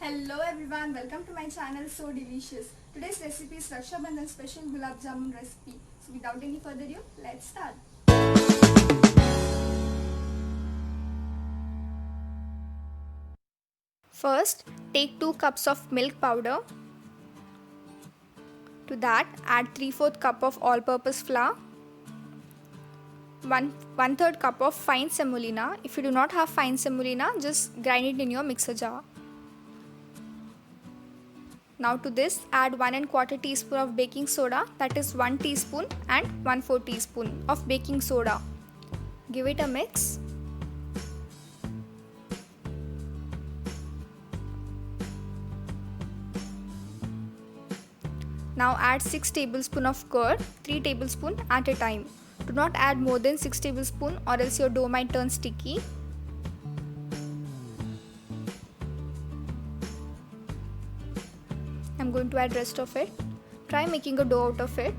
Hello everyone, welcome to my channel So Delicious. Today's recipe is Raksha Bandhan special gulab jamun recipe. So without any further ado, let's start. First, take 2 cups of milk powder. To that, add 3/4 cup of all-purpose flour, 1/3 cup of fine semolina. If you do not have fine semolina, just grind it in your mixer jar. Now to this, add 1 1/4 teaspoon of baking soda, that is 1 teaspoon, and 1/4 teaspoon of baking soda. Give it a mix. Now add 6 tablespoons of curd, 3 tablespoons at a time. Do not add more than 6 tablespoons or else your dough might turn sticky. I'm going to add rest of it. Try making a dough out of it.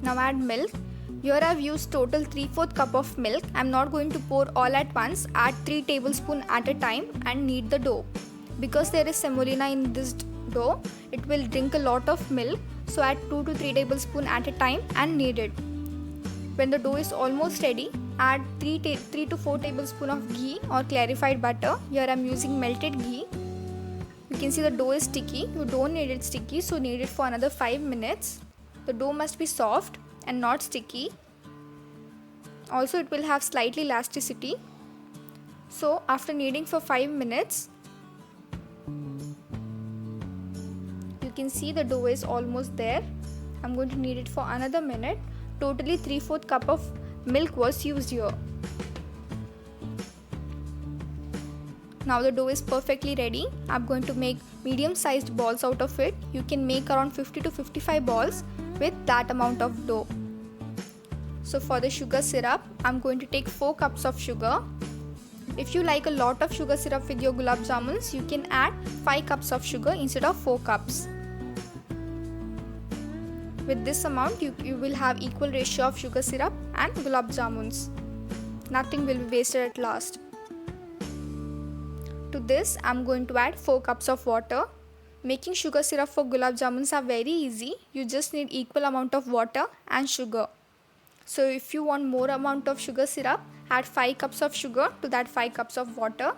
Now add milk. Here I've used total 3/4 cup of milk. I'm not going to pour all at once. Add 3 tablespoons at a time and knead the dough. Because there is semolina in this dough, it will drink a lot of milk. So add 2 to 3 tablespoons at a time and knead it. When the dough is almost ready, add 3 to 4 tablespoons of ghee or clarified butter. Here I'm using melted ghee. You can see the dough is sticky. You don't need it sticky, so knead it for another 5 minutes. The dough must be soft and not sticky. Also, it will have slightly elasticity. So after kneading for 5 minutes, you can see the dough is almost there. I'm going to knead it for another minute. Totally 3/4 cup of milk was used here. Now the dough is perfectly ready. I'm going to make medium sized balls out of it. You can make around 50 to 55 balls with that amount of dough. So for the sugar syrup, I'm going to take 4 cups of sugar. If you like a lot of sugar syrup with your gulab jamuns, you can add 5 cups of sugar instead of 4 cups. With this amount, you will have equal ratio of sugar syrup and gulab jamuns. Nothing will be wasted at last. To this, I'm going to add 4 cups of water. Making sugar syrup for gulab jamuns are very easy. You just need equal amount of water and sugar. So if you want more amount of sugar syrup, add 5 cups of sugar to that 5 cups of water.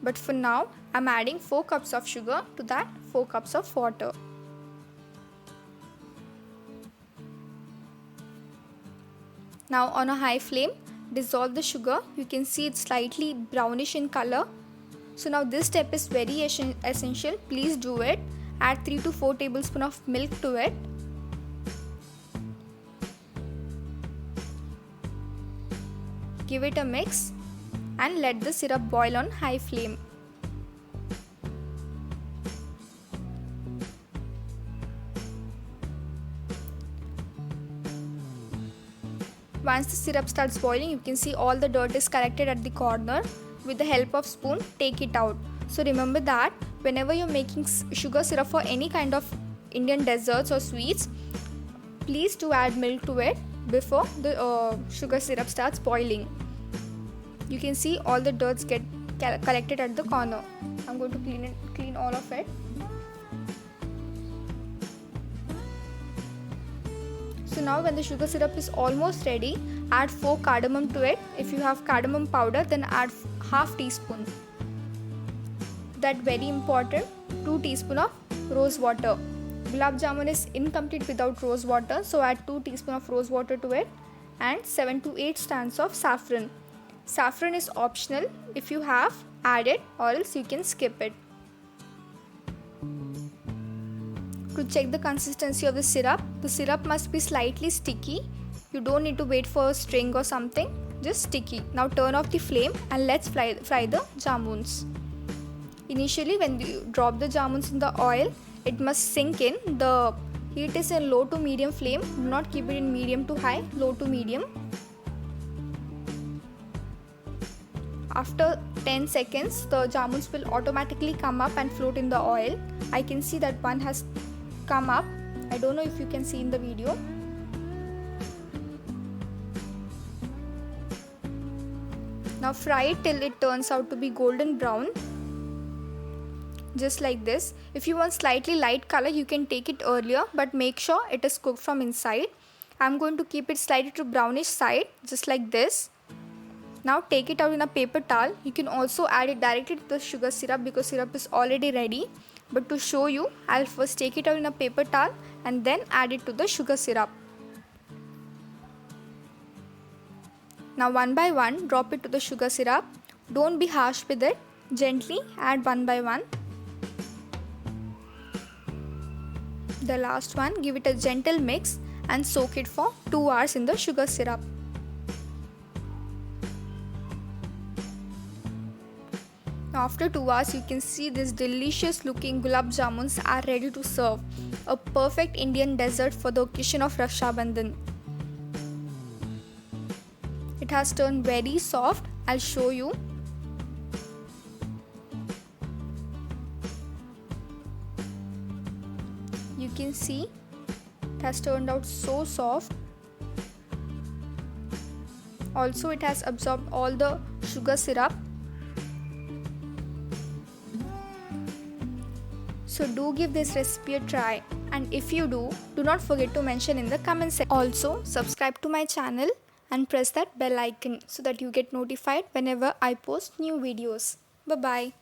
But for now, I'm adding 4 cups of sugar to that 4 cups of water. Now on a high flame, dissolve the sugar. You can see it's slightly brownish in color. So now this step is very essential. Please do it. Add 3 to 4 tablespoons of milk to it. Give it a mix and let the syrup boil on high flame. Once the syrup starts boiling, you can see all the dirt is collected at the corner. With the help of spoon, take it out. So remember that whenever you're making sugar syrup for any kind of Indian desserts or sweets, please do add milk to it before the sugar syrup starts boiling. You can see all the dirt get collected at the corner. I'm going to clean all of it. So now when the sugar syrup is almost ready, add 4 cardamom to it. If you have cardamom powder, then add half teaspoon. That very important, 2 teaspoons of rose water. Gulab jamun is incomplete without rose water, so add 2 teaspoons of rose water to it and 7 to 8 strands of saffron. Saffron is optional. If you have, add it or else you can skip it. To check the consistency of the syrup must be slightly sticky. You don't need to wait for a string or something, just sticky. Now turn off the flame and let's fry the jamuns. Initially, when you drop the jamuns in the oil, it must sink in. The heat is in low to medium flame. Do not keep it in medium to high, low to medium. After 10 seconds, the jamuns will automatically come up and float in the oil. I can see that one has come up. I don't know if you can see in the video. Now fry it till it turns out to be golden brown. Just like this. If you want slightly light color, you can take it earlier, but make sure it is cooked from inside. I'm going to keep it slightly to brownish side, just like this. Now take it out in a paper towel. You can also add it directly to the sugar syrup because syrup is already ready. But to show you, I'll first take it out in a paper towel and then add it to the sugar syrup. Now one by one, drop it to the sugar syrup. Don't be harsh with it. Gently add one by one. The last one, give it a gentle mix and soak it for 2 hours in the sugar syrup. After 2 hours, you can see these delicious looking gulab jamuns are ready to serve. A perfect Indian dessert for the occasion of Raksha Bandhan. It has turned very soft. I'll show you. You can see it has turned out so soft. Also, it has absorbed all the sugar syrup. So do give this recipe a try, and if you do not forget to mention in the comment section. Also subscribe to my channel and press that bell icon so that you get notified whenever I post new videos. Bye bye.